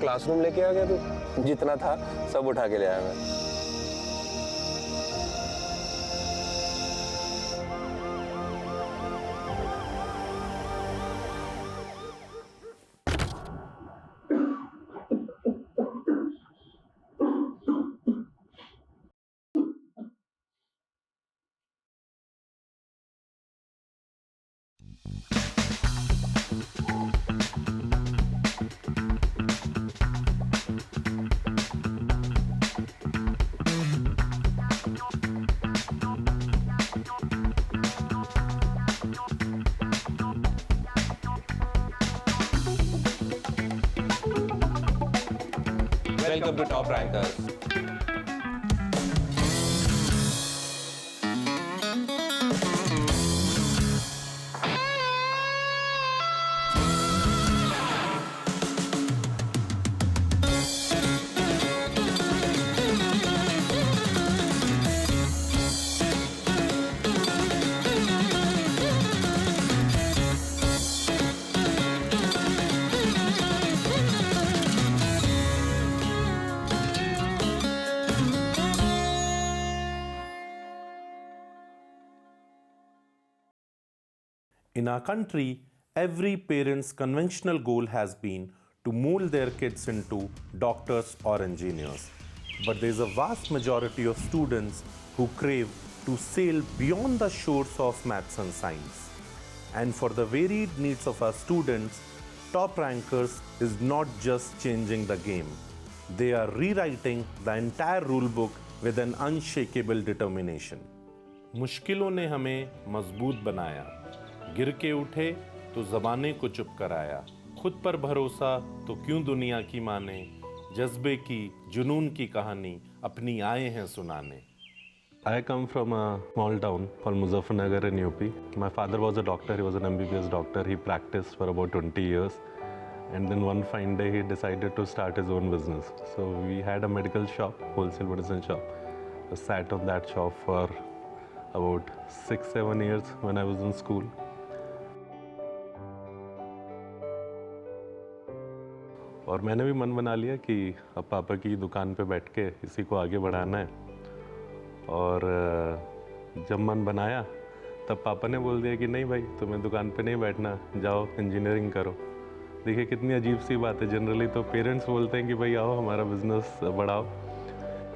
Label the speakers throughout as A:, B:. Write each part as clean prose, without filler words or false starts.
A: Classroom लेके आ गया तू, जितना था सब उठा के ले आया मैं। Welcome to Top Rankers.
B: In our country, every parent's conventional goal has been to mold their kids into doctors or engineers. But there is a vast majority of students who crave to sail beyond the shores of maths and science. And for the varied needs of our students, Top Rankers is not just changing the game. They are rewriting the entire rule book with an unshakable determination. मुश्किलों ने हमें मजबूत बनाया, गिर के उठे तो ज़माने को चुप कराया, खुद पर भरोसा तो क्यों दुनिया की माने, जज्बे की जुनून की कहानी अपनी आए हैं सुनाने. I come from a small town called Muzaffarnagar in UP. My father was a doctor, he was an MBBS doctor, he practiced for about 20 years. And then one fine day he decided to start his own business. So we had a medical shop, wholesale medicine shop. I sat on that shop for about 6-7 years when I was in school. और मैंने भी मन बना लिया कि अब पापा की दुकान पे बैठ के इसी को आगे बढ़ाना है. और जब मन बनाया तब पापा ने बोल दिया कि नहीं भाई, तुम्हें दुकान पे नहीं बैठना, जाओ इंजीनियरिंग करो. देखिए कितनी अजीब सी बात है. जनरली तो पेरेंट्स बोलते हैं कि भाई आओ हमारा बिजनेस बढ़ाओ.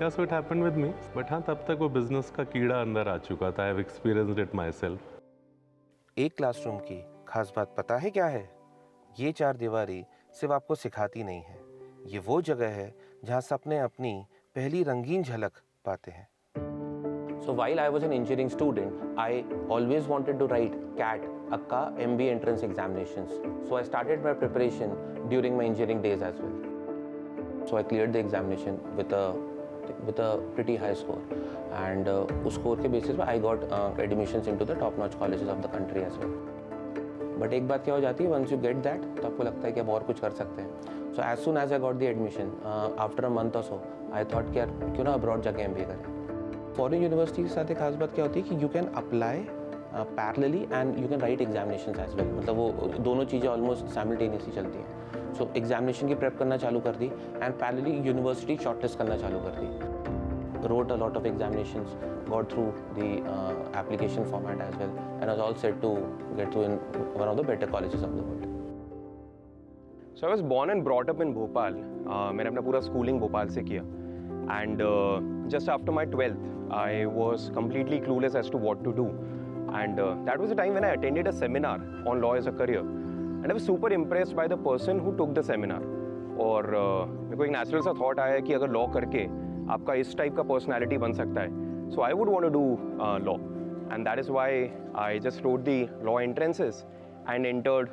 B: Yes, so it happened with me. But हाँ, तब तक वो बिजनेस का कीड़ा अंदर आ चुका था. I have experienced it my self.
C: एक क्लासरूम की खास बात पता है क्या है? ये 4 दीवारी सिर्फ आपको सिखाती नहीं है, ये वो जगह है जहाँ सपने अपनी पहली रंगीन झलक पाते हैं.
A: So while I was an engineering student, I always wanted to write CAT, akka MBA entrance examinations. So I started my preparation during my engineering days as well. So I cleared the examination with a pretty high score, and उस score के basis पे I got admissions into the top-notch colleges of the country as well. But एक बात क्या हो जाती है, once you get that, तो आपको लगता है कि अब और कुछ कर सकते हैं. So as soon as I got the admission, after a month or so, I thought कि यार क्यों ना abroad जाके MBA करें. फॉरेन यूनिवर्सिटी के साथ एक खास बात क्या होती है कि you can apply parallelly and you can write examinations as well. मतलब वो दोनों चीज़ें ऑलमोस्ट साइमल्टेनियसली चलती हैं. सो एग्जामिनेशन की प्रेप करना चालू कर दी एंड पैरेलली यूनिवर्सिटी शॉर्टलिस्ट करना चालू कर दी. wrote a lot of examinations, got through the application format as well, and was all set to get through in one of the better colleges of the world.
D: So I was born and brought up in Bhopal. मैंने अपना पूरा schooling Bhopal से किया. And just after my 12th, I was completely clueless as to what to do. And that was the time when I attended a seminar on law as a career. And I was super impressed by the person who took the seminar. और मेरे को एक natural सा thought आया कि अगर law करके आपका इस टाइप का पर्सनैलिटी बन सकता है, so I would want to do law, and that is why I just wrote the law entrances and entered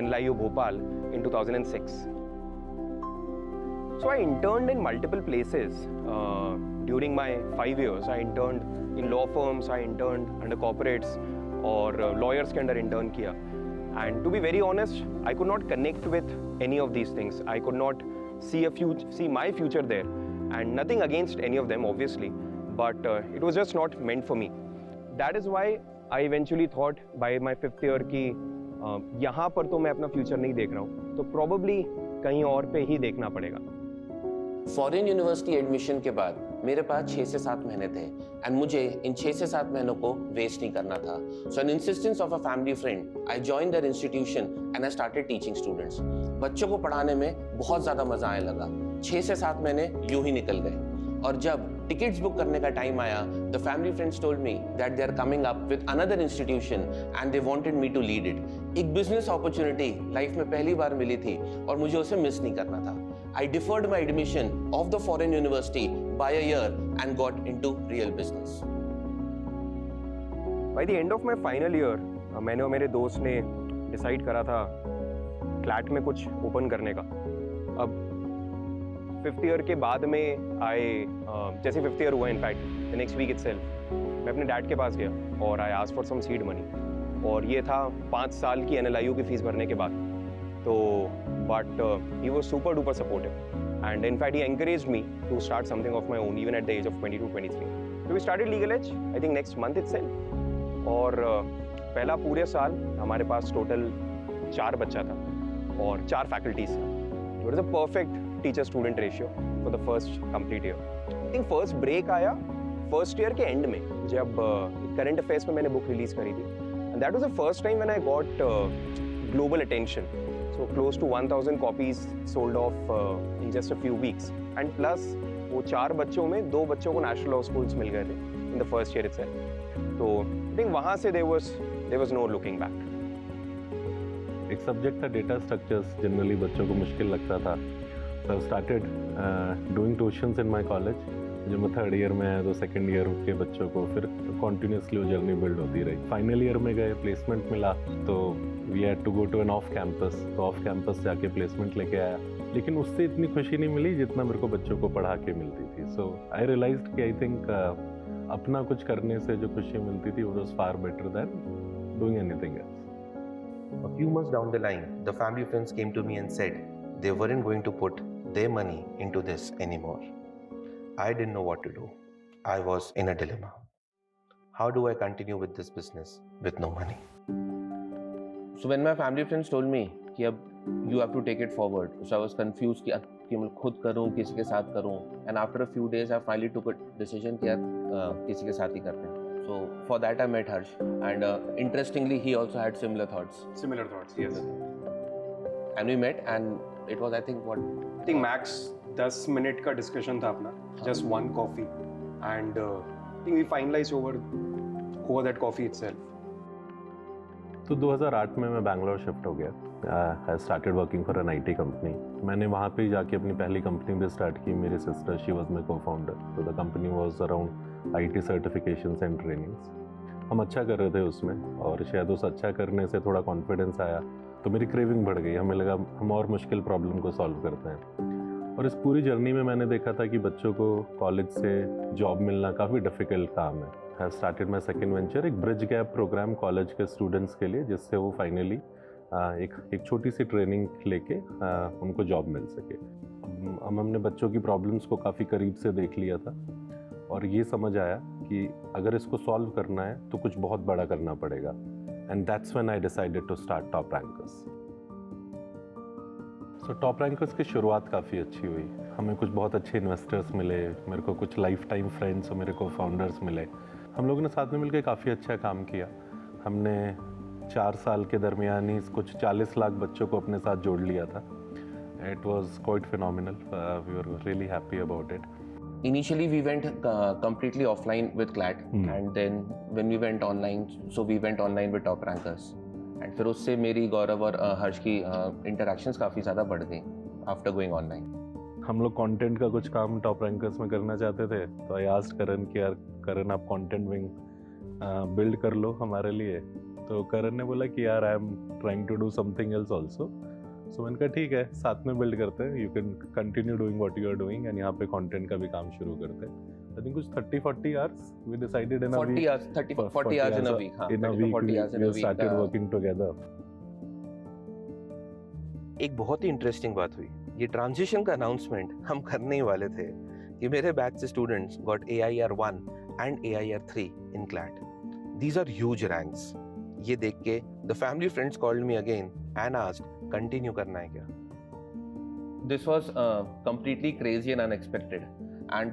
D: NLIU Bhopal in 2006. So I interned in multiple places during my 5 years. I interned in law firms, I interned under corporates और lawyers के अंदर intern किया. And to be very honest, I could not connect with any of these things. I could not see my future there. And nothing against any of them, obviously, but it was just not meant for me. That is why I eventually thought by my 5th year कि यहाँ पर तो मैं अपना future नहीं देख रहा हूँ, तो probably कहीं और पे ही देखना पड़ेगा।
A: फॉरेन यूनिवर्सिटी एडमिशन के बाद मेरे पास 6 से 7 महीने थे एंड मुझे इन 6 से 7 महीनों को वेस्ट नहीं करना था। So an insistence of a family friend I join their institution and I started teaching students. बच्चों को पढ़ाने में बहुत ज़्यादा मज़ा आने लगा। 6 से 7 महीने यूं ही निकल गए और जब टिकट्स बुक करने का टाइम आया, the family friends told me that they are coming up with another institution and they wanted me to lead it. एक बिजनेस अपॉर्चुनिटी लाइफ में पहली बार मिली थी और मुझे उसे मिस नहीं करना था। I deferred my admission of the foreign university by a year and got into real business.
D: By the end of my final year, मैंने और मेरे दोस्त ने डिसाइड करा था क्लैट में कुछ ओपन करने का। अब 5th ईयर के बाद में जैसे 5th ईयर हुआ in fact the next week itself मैं अपने डैड के पास गया और I asked for some seed money और ये था 5 साल की NLIU की फीस भरने के बाद। तो but he was super duper supportive and in fact he encouraged me to start something of my own even at the age of 22-23. So we started Legal Edge I think next month itself और पहला पूरे साल हमारे पास total 4 बच्चा था और 4 faculties था। It was a perfect teacher student ratio for the first complete year. I think first break आया फर्स्ट ईयर के एंड में जब करंट अफेयर्स में मैंने बुक रिलीज करी थी and that was the first time when I got global attention. So close to 1000 copies sold off in just a few weeks and plus वो 4 बच्चों में 2 बच्चों को नेशनल लॉ स्कूल्स मिल गए थे in the first year itself. तो I think वहाँ से there was no looking back.
B: एक सब्जेक्ट था डेटा स्ट्रक्चर्स, जनरली बच्चों को मुश्किल लगता था। So I started doing tuitions in my college. जब मैं 3rd ईयर में आया तो 2nd ईयर के बच्चों को फिर कॉन्टिन्यूसली वो जर्नी बिल्ड होती रही। फाइनल ईयर में गए, प्लेसमेंट मिला तो we had to go to an off campus. तो ऑफ कैंपस जाके प्लेसमेंट लेके आया, लेकिन उससे इतनी खुशी नहीं मिली जितना मेरे को बच्चों को पढ़ा के मिलती थी। सो आई रियलाइज्ड कि आई थिंक अपना कुछ करने से जो खुशी मिलती थी वो was far better than doing anything else.
C: A few months down the line, the family friends came to me and said they weren't going to put their money into this anymore. I didn't know what to do. I was in a dilemma. How do I continue with this business with no money?
A: So when my family friends told me कि अब you have to take it forward, so I was confused कि मैं खुद करूँ किसी के साथ करूँ, and after a few days I finally took a decision कि किसी के साथ ही करते हैं। So for that I met Harsh and interestingly he also had similar thoughts.
D: Similar thoughts, yes.
A: And we met and it was I think
D: I think max 10 minute का discussion था अपना, just one coffee and I think we finalized over that coffee itself.
B: तो 2008 में मैं Bangalore shift हो गया। I started working for an IT company. मैंने वहाँ पे जाके अपनी पहली कंपनी भी स्टार्ट की। मेरी sister she was my cofounder. तो the company was around IT certifications and trainings. हम अच्छा कर रहे थे उसमें और शायद उस अच्छा करने से थोड़ा कॉन्फिडेंस आया तो मेरी क्रेविंग बढ़ गई। हमें लगा हम और मुश्किल प्रॉब्लम को सॉल्व करते हैं। और इस पूरी जर्नी में मैंने देखा था कि बच्चों को कॉलेज से जॉब मिलना काफ़ी डिफ़िकल्ट काम है। I started my second venture, एक ब्रिज गैप प्रोग्राम कॉलेज के स्टूडेंट्स के लिए, जिससे वो फाइनली एक छोटी सी ट्रेनिंग लेके उनको जॉब मिल सके। हमने बच्चों की प्रॉब्लम्स को काफ़ी करीब से देख लिया था और ये समझ आया कि अगर इसको सॉल्व करना है तो कुछ बहुत बड़ा करना पड़ेगा। And that's when I decided to start top rankers. So top rankers की शुरुआत काफ़ी अच्छी हुई। हमें कुछ बहुत अच्छे इन्वेस्टर्स मिले, मेरे को कुछ लाइफ टाइम फ्रेंड्स और मेरे को फाउंडर्स मिले। हम लोगों ने साथ में मिलकर काफ़ी अच्छा काम किया। हमने 4 साल के दरमियान ही कुछ 40 लाख बच्चों को अपने साथ जोड़ लिया था। It was quite phenomenal. We were really happy about it.
A: Initially we went completely offline with CLAT and then when we went online, so we went online with Top Rankers and फिर उससे मेरी गौरव और हर्ष की interactions काफ़ी ज़्यादा बढ़ गई after going online.
B: हम लोग कंटेंट का कुछ काम टॉप रैंकर्स में करना चाहते थे तो आई आस्क्ड करण कि यार करण आप कंटेंट विंग बिल्ड कर लो हमारे लिए। तो करण ने बोला कि यार I am trying to do something else also. So मैंने कहा ठीक है, साथ में बिल्ड करते हैं, you can continue doing what you are doing and यहाँ पे कंटेंट का भी काम शुरू करते हैं। आई थिंक कुछ 30-40 hours we decided in a week.
A: 40 hours, 30-40 hours in a week. हाँ, 40 hours in a week.
B: started working together.
C: एक बहुत ही इंटरेस्टिंग बात हुई। ये ट्रांजिशन का अनाउंसमेंट हम करने ही वाले थे कि मेरे बैच से students got AIR 1 and AIR 3 in CLAT. These are huge ranks. ये देख के the family friends called me again and asked continue करना है क्या।
A: This was completely crazy and unexpected.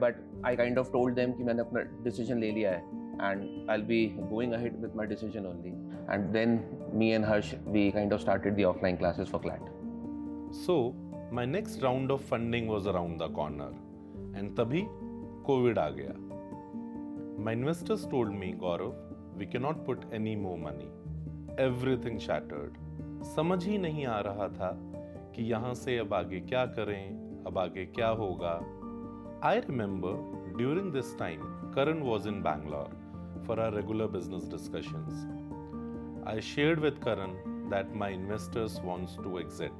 A: But I kind of told them कि मैंने अपना decision ले लिया है and I'll be going ahead with my decision only. And then me and Harsh, we kind of started the offline classes for CLAT.
B: So, my next round of funding was around the corner. And तभी COVID आ गया. My investors told me, Gaurav, we cannot put any more money. Everything shattered. समझ ही नहीं आ रहा था कि यहाँ से अब आगे क्या करें, अब आगे क्या होगा. I remember during this time, Karan was in Bangalore for our regular business discussions. I shared with Karan that my investors wants to exit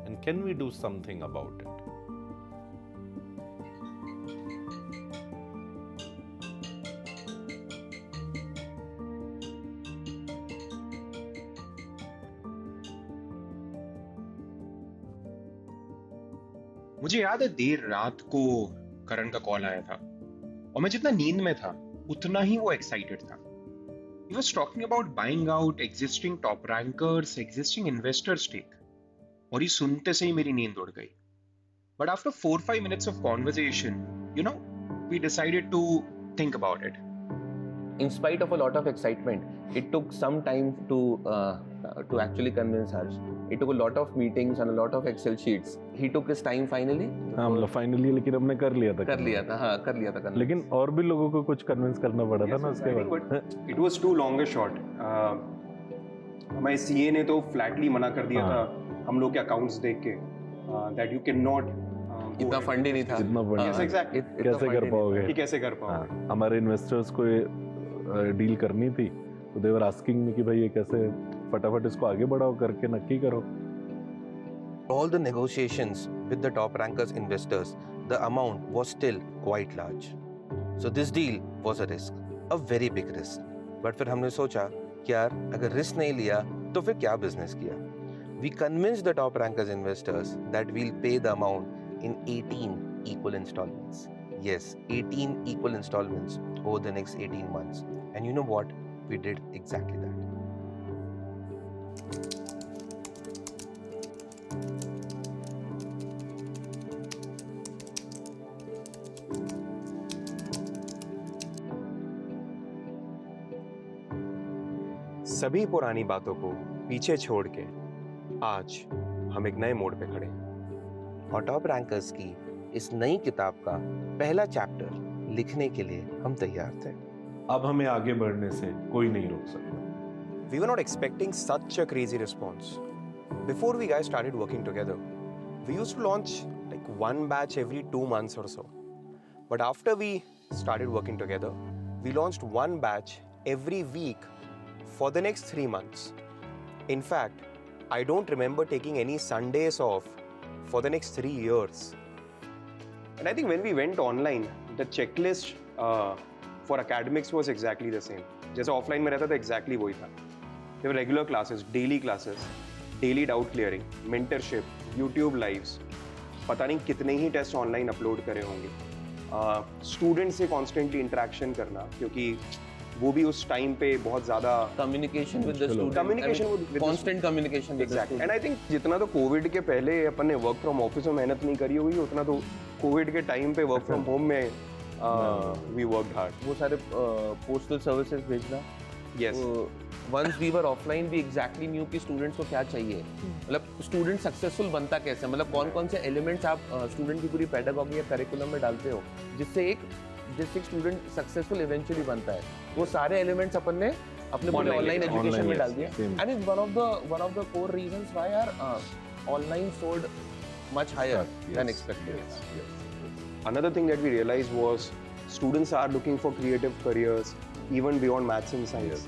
B: and can we do something about it?
E: मुझे याद है देर रात को करण का call आया था और मैं जितना नींद में था उतना ही वो एक्साइटेड था. He was talking about buying out existing top rankers, existing investor stake. और ये सुनते से ही मेरी नींद उड़ गई. But after 4-5 minutes of conversation, we decided to think about it.
A: In spite of a lot of excitement, it took some time to actually convince Harsh. It took a lot of meetings and a lot of Excel sheets. He took his time finally.
F: हाँ मतलब finally लेकिन हमने कर लिया था
A: कर लिया था convince.
F: लेकिन और भी लोगों को कुछ कन्विंस करना पड़ा था ना उसके बाद.
E: But it was too long a shot. हमारे सीए ने तो फ्लैटली मना कर दिया था हम लोग के अकाउंट्स देख के that you cannot
A: इतना फंड ही नहीं था.
F: इतना फंड.
E: Yes, exactly.
F: कैसे कर पाओगे?
E: कि कैसे कर पाओगे?
F: हाँ, हमारे इन्वेस्टर्स को डील करनी थी तो दे वर आस्किंग मी कि भाई ये कैसे फटाफट इसको आगे बढ़ाओ करके नक्की करो.
C: All the negotiations with the top rankers investors, the amount was still quite large. So this deal was a risk, a very big risk. But फिर हमने सोचा कि यार अगर रिस्क नहीं लिया तो फिर क्या बिजनेस किया. We convinced the top rankers investors that we'll pay the amount in 18 equal installments. Yes, 18 equal installments over the next 18 months. And you know what? We did exactly that.
E: सभी पुरानी बातों को पीछे छोड़ के आज हम एक नए मोड़ पे खड़े हैं.
C: और टॉप रैंकर्स की इस नई किताब का पहला चैप्टर लिखने के लिए हम तैयार थे.
B: अब हमें आगे बढ़ने से कोई नहीं रोक सकता.
G: We were not expecting such a crazy response. Before we guys started working together, we used to launch like one batch every 2 months or so. But after we started working together, we launched one batch every week for the next 3 months. In fact, I don't remember taking any Sundays off for the next 3 years.
E: And I think when we went online, the checklist for academics was exactly the same. जैसे offline में रहता था exactly वही था. There were regular classes, daily doubt clearing, mentorship, YouTube lives. पता नहीं कितने ही test online upload करे होंगे. स्टूडेंट से कॉन्स्टेंटली इंटरेक्शन करना क्योंकि वो भी उस टाइम पे बहुत ज़्यादा
A: Communication with the student.
E: Communication with the
A: constant communication with the
E: exactly.
A: student.
E: And I think जितना तो कोविड के पहले अपन ने वर्क फ्रॉम ऑफिस में मेहनत नहीं करी होगी उतना तो कोविड के टाइम पे वर्क फ्रॉम होम में वी वर्कड हार्ड.
A: वो सारे पोस्टल सर्विसेज भेजना.
E: Yes.
A: Once we were offline, we exactly knew कि स्टूडेंट्स को क्या चाहिए. मतलब स्टूडेंट सक्सेसफुल बनता कैसे, मतलब कौन कौन से एलिमेंट्स आप स्टूडेंट की पूरी पेडागॉजी या करिकुलम में डालते हो जिससे एक स्टूडेंट सक्सेसफुल इवेंचुअली बनता है. वो सारे एलिमेंट्स अपन ने अपने पूरे ऑनलाइन एजुकेशन में डाल दिए. And is one of the core reasons why our online sold much higher than expected.
E: Another thing that we realized was students are looking for creative careers even beyond maths and science.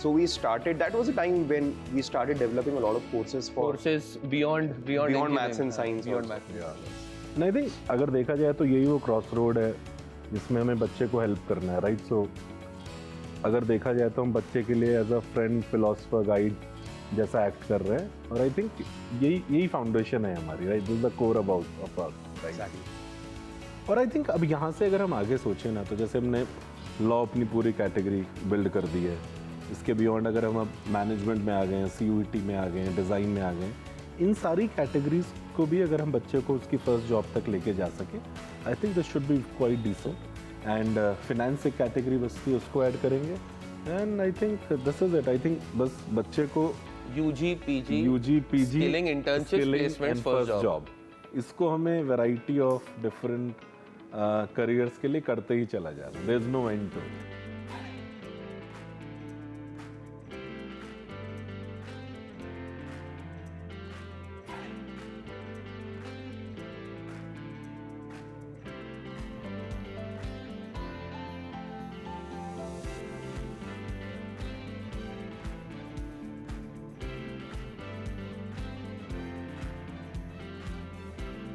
E: So we started, that was a time when we started developing a lot of courses for
A: courses beyond
E: maths and science
A: beyond
E: also.
A: maths.
F: नहीं think अगर देखा जाए तो यही वो cross road है जिसमें हमें बच्चे को हेल्प करना है, राइट. सो अगर देखा जाए तो हम बच्चे के लिए as a friend, philosopher, guide जैसा एक्ट कर रहे हैं. और आई थिंक यही फाउंडेशन है हमारी, right. This is the core about of us, right. और आई थिंक अब यहाँ से अगर हम आगे सोचें ना तो जैसे हमने लॉ अपनी पूरी कैटेगरी बिल्ड कर दी है. इसके बियॉन्ड अगर हम अब मैनेजमेंट में आ गए हैं, CUET में आ गए हैं, डिज़ाइन में आ गए हैं, इन सारी कैटेगरीज को भी अगर हम बच्चे को उसकी फर्स्ट जॉब तक लेके जा सके, I think this should be quite decent. And finance एक कैटेगरी बस थी, उसको ऐड करेंगे and I think this is it. I think बस बच्चे को
A: UG, PG,
F: skilling,
A: internships, placements, first job.
F: इसको हमें वैरायटी ऑफ डिफरेंट करियर्स के लिए करते ही चला जाए, there is no end to.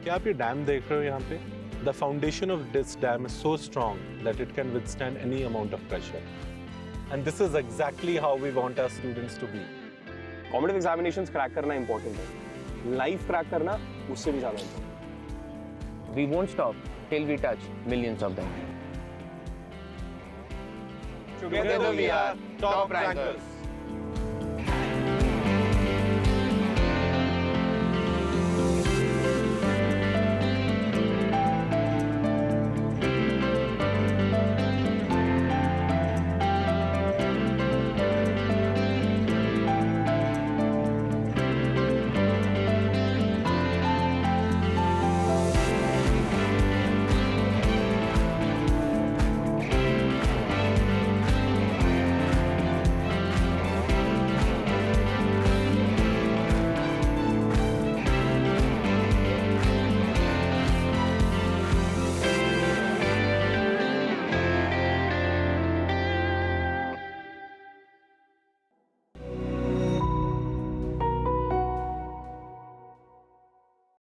B: क्या आप ये डैम देख रहे हो यहाँ पे? The foundation of this dam is so strong that it can withstand any amount of pressure. And this is exactly how we want our students to be.
E: Competitive examinations crack करना important है, life crack करना उससे भी ज़्यादा important.
A: We won't stop till we touch millions of them.
E: Together we are
A: top rankers.